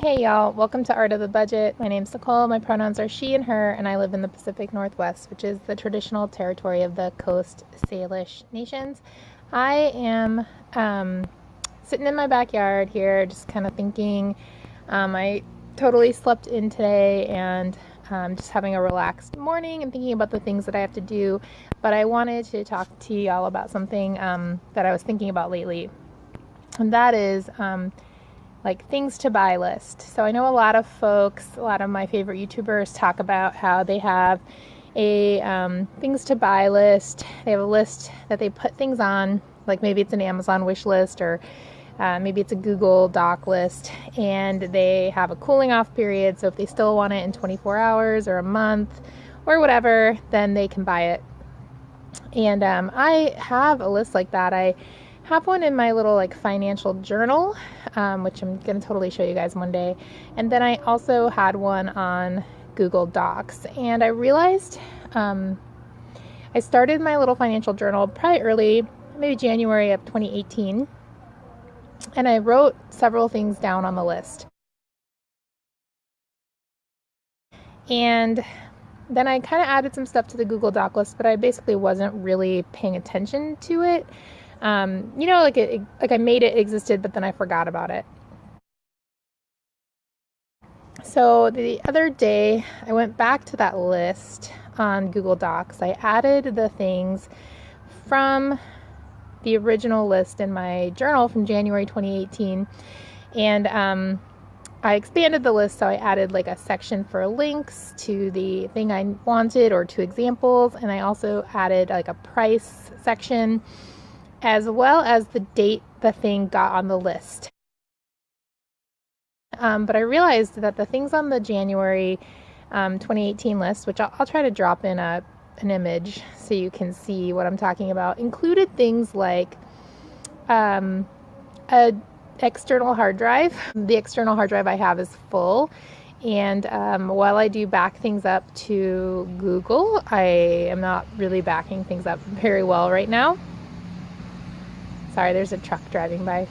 Hey y'all, welcome to Art of the Budget. My name's Nicole, my pronouns are she and her, and I live in the Pacific Northwest, which is the traditional territory of the Coast Salish nations. I am sitting in my backyard here, just kind of thinking. I totally slept in today and just having a relaxed morning and thinking about the things that I have to do, but I wanted to talk to y'all about something that I was thinking about lately, and that is like things to buy list. So I know a lot of folks, a lot of my favorite YouTubers talk about how they have a things to buy list. They have a list that they put things on, like maybe it's an Amazon wish list or maybe it's a Google Doc list, and they have a cooling off period. So if they still want it in 24 hours or a month or whatever, then they can buy it. And I have a list like that. I have one in my little like financial journal, which I'm going to totally show you guys one day. And then I also had one on Google Docs. And I realized I started my little financial journal probably early, maybe January of 2018. And I wrote several things down on the list. And then I kind of added some stuff to the Google Doc list, but I basically wasn't really paying attention to it. Like I made it existed, but then I forgot about it. So the other day I went back to that list on Google Docs. I added the things from the original list in my journal from January 2018. And I expanded the list, so I added like a section for links to the thing I wanted or to examples. And I also added like a price section, as well as the date the thing got on the list. But I realized that the things on the January 2018 list, which I'll try to drop in an image so you can see what I'm talking about, included things like a external hard drive. The external hard drive I have is full. And while I do back things up to Google, I am not really backing things up very well right now. Sorry, there's a truck driving by.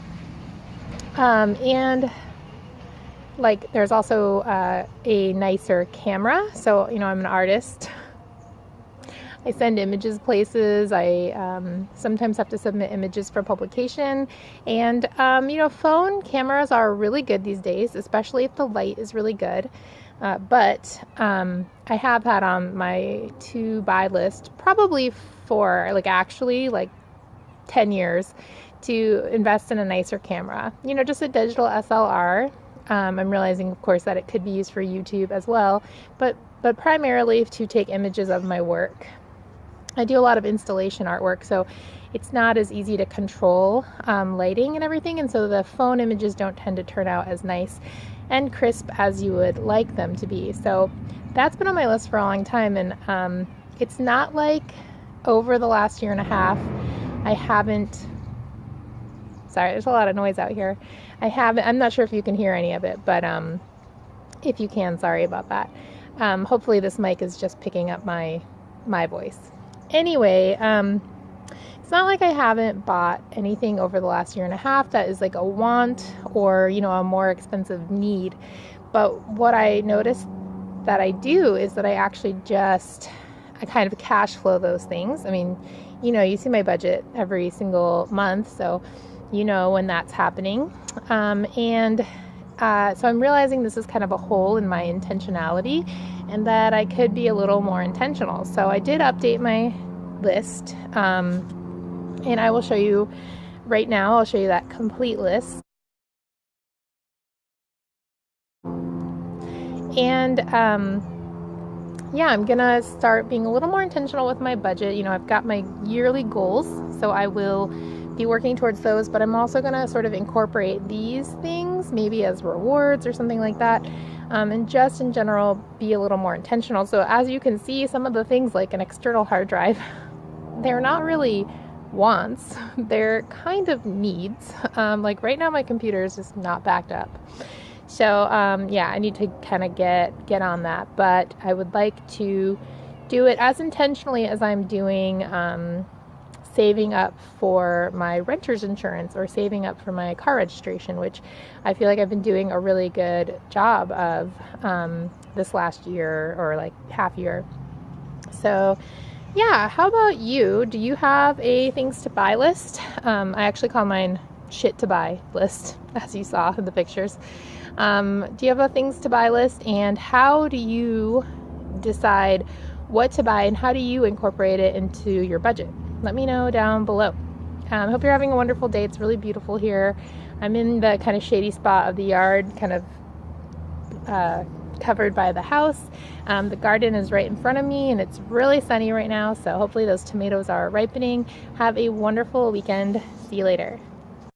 And like there's also a nicer camera. So, I'm an artist. I send images places. I sometimes have to submit images for publication. And, phone cameras are really good these days, especially if the light is really good. But I have had on my to buy list probably for actually 10 years to invest in a nicer camera, just a digital SLR. I'm realizing, of course, that it could be used for YouTube as well, but primarily to take images of my work. I do a lot of installation artwork, so it's not as easy to control lighting and everything, and so the phone images don't tend to turn out as nice and crisp as you would like them to be. So that's been on my list for a long time, and it's not like over the last year and a half I haven't, sorry, there's a lot of noise out here. I'm not sure if you can hear any of it, but if you can, sorry about that. Hopefully this mic is just picking up my voice. Anyway, it's not like I haven't bought anything over the last year and a half that is like a want or, a more expensive need. But what I noticed that I do is that I actually I kind of cash flow those things. I mean, you see my budget every single month, so when that's happening. So I'm realizing this is kind of a hole in my intentionality and that I could be a little more intentional. So I did update my list, and I will show you right now. I'll show you that complete list. And I'm gonna start being a little more intentional with my budget. I've got my yearly goals, so I will be working towards those, but I'm also gonna sort of incorporate these things maybe as rewards or something like that, and just in general be a little more intentional. So as you can see, some of the things like an external hard drive, they're not really wants, they're kind of needs. Like right now my computer is just not backed up. So I need to kind of get on that, but I would like to do it as intentionally as I'm doing saving up for my renter's insurance or saving up for my car registration, which I feel like I've been doing a really good job of this last year or like half year. So yeah, how about you? Do you have a things to buy list? I actually call mine shit to buy list, as you saw in the pictures. Do you have a things to buy list, and how do you decide what to buy and how do you incorporate it into your budget? Let me know down below. Hope you're having a wonderful day. It's really beautiful here. I'm in the kind of shady spot of the yard, kind of covered by the house. The garden is right in front of me and it's really sunny right now, so hopefully those tomatoes are ripening. Have a wonderful weekend. See you later.